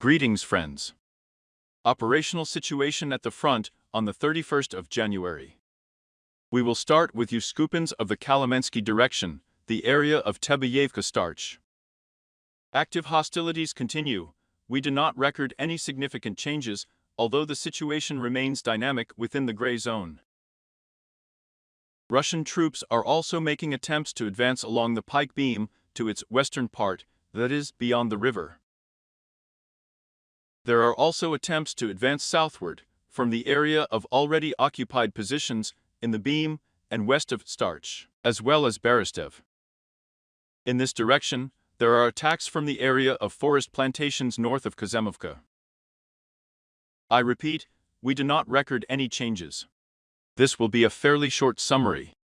Greetings, friends. Operational situation at the front on the 31st of January. We will start with Uskupins of the Kalimenski direction, the area of Tebayevka Starch. Active hostilities continue. We do not record any significant changes, although the situation remains dynamic within the gray zone. Russian troops are also making attempts to advance along the pike beam to its western part, that is, beyond the river. There are also attempts to advance southward, from the area of already occupied positions in the beam and west of Starch, as well as Beristev. In this direction, there are attacks from the area of forest plantations north of Kazemovka. I repeat, we do not record any changes. This will be a fairly short summary.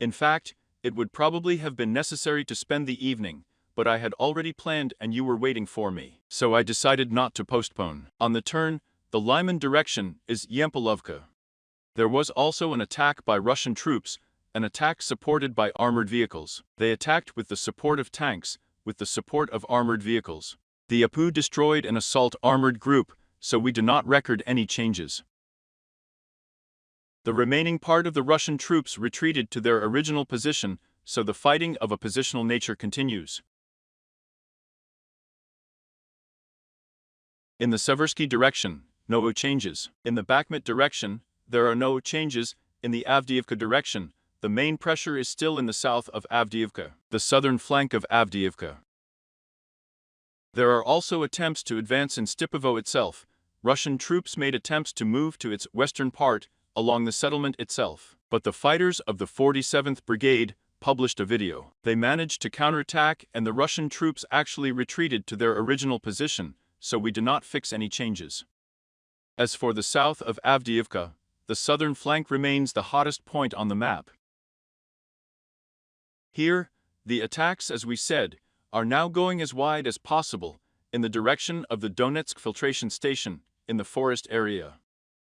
In fact, it would probably have been necessary to spend the evening, but I had already planned and you were waiting for me, so I decided not to postpone. On the turn, the Lyman direction is Yempolovka. There was also an attack by Russian troops, an attack supported by armored vehicles. They attacked with the support of tanks, with the support of armored vehicles. The APU destroyed an assault armored group, so we do not record any changes. The remaining part of the Russian troops retreated to their original position, so the fighting of a positional nature continues. In the Seversky direction, no changes. In the Bakhmut direction, there are no changes. In the Avdiivka direction, the main pressure is still in the south of Avdiivka, the southern flank of Avdiivka. There are also attempts to advance in Stipovo itself. Russian troops made attempts to move to its western part, along the settlement itself, but the fighters of the 47th Brigade published a video. They managed to counterattack and the Russian troops actually retreated to their original position, so we do not fix any changes. As for the south of Avdiivka, the southern flank remains the hottest point on the map. Here, the attacks, as we said, are now going as wide as possible, in the direction of the Donetsk filtration station, in the forest area.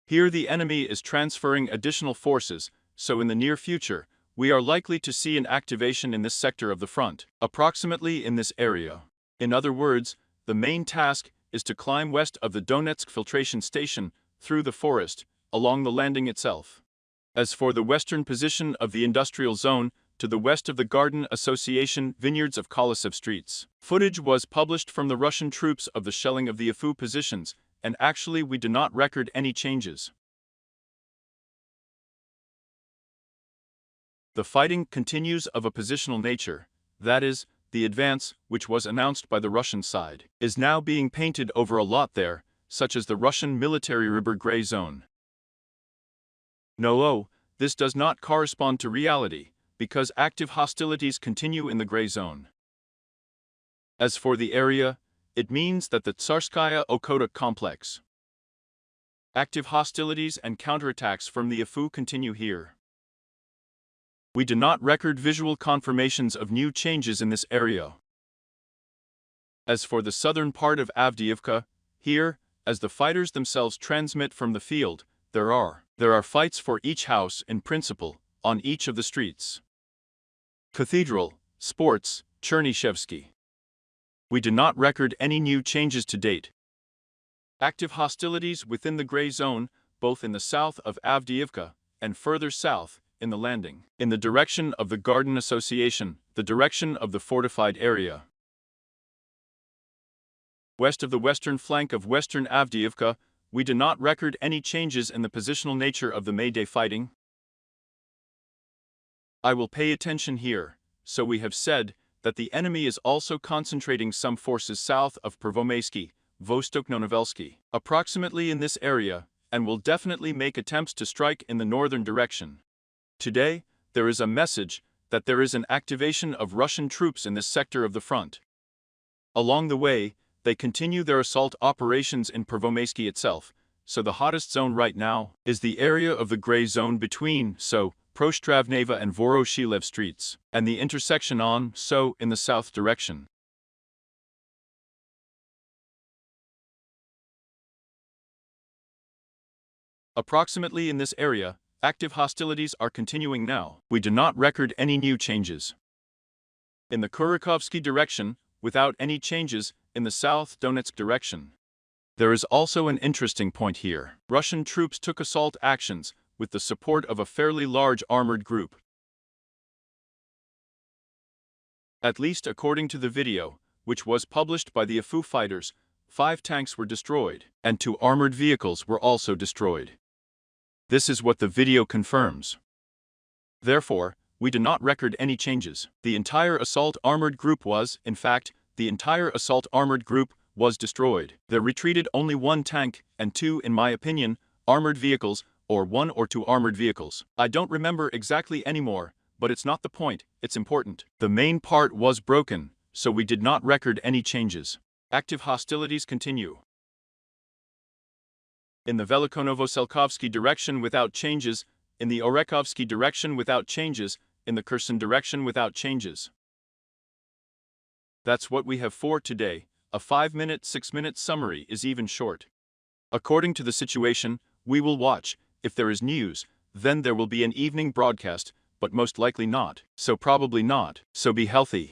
Here the enemy is transferring additional forces, so in the near future, we are likely to see an activation in this sector of the front, approximately in this area. In other words, the main task is to climb west of the Donetsk filtration station, through the forest, along the landing itself. As for the western position of the industrial zone, to the west of the Garden Association vineyards of Kolosov streets. Footage was published from the Russian troops of the shelling of the AFU positions, and actually we do not record any changes. The fighting continues of a positional nature, that is, the advance, which was announced by the Russian side, is now being painted over a lot there, such as the Russian military rubber gray zone. No, this does not correspond to reality, because active hostilities continue in the gray zone. As for the area, it means that the Tsarskaya Okhota complex. Active hostilities and counterattacks from the AFU continue here. We do not record visual confirmations of new changes in this area. As for the southern part of Avdiivka, here, as the fighters themselves transmit from the field, there are fights for each house in principle, on each of the streets. Cathedral, Sports, Chernyshevsky. We do not record any new changes to date. Active hostilities within the gray zone, both in the south of Avdiivka and further south, in the landing, in the direction of the Garden Association, the direction of the fortified area. West of the western flank of western Avdiivka, we do not record any changes in the positional nature of the May Day fighting. I will pay attention here, so we have said that the enemy is also concentrating some forces south of Pervomaiskoe, Vostok-Novomikhailovka, approximately in this area, and will definitely make attempts to strike in the northern direction. Today, there is a message that there is an activation of Russian troops in this sector of the front. Along the way, they continue their assault operations in Pervomaiskoe itself, so the hottest zone right now is the area of the gray zone between, Prostravneva and Voroshilev streets, and the intersection on, in the south direction. Approximately in this area, active hostilities are continuing now. We do not record any new changes. In the Kurikovsky direction, without any changes, in the South Donetsk direction. There is also an interesting point here. Russian troops took assault actions with the support of a fairly large armored group. At least according to the video, which was published by the AFU fighters, 5 tanks were destroyed, and 2 armored vehicles were also destroyed. This is what the video confirms. Therefore, we do not record any changes. The entire assault armored group was, in fact, the entire assault armored group was destroyed. There retreated only 1 tank and 2, in my opinion, armored vehicles, or 1 or 2 armored vehicles. I don't remember exactly anymore, but it's not the point, it's important. The main part was broken, so we did not record any changes. Active hostilities continue. In the Velikonovoselkovsky direction without changes, in the Orekhovsky direction without changes, in the Kherson direction without changes. That's what we have for today. A 5-minute, 6-minute summary is even short. According to the situation, we will watch. If there is news, then there will be an evening broadcast, but most likely not. So probably not. So be healthy.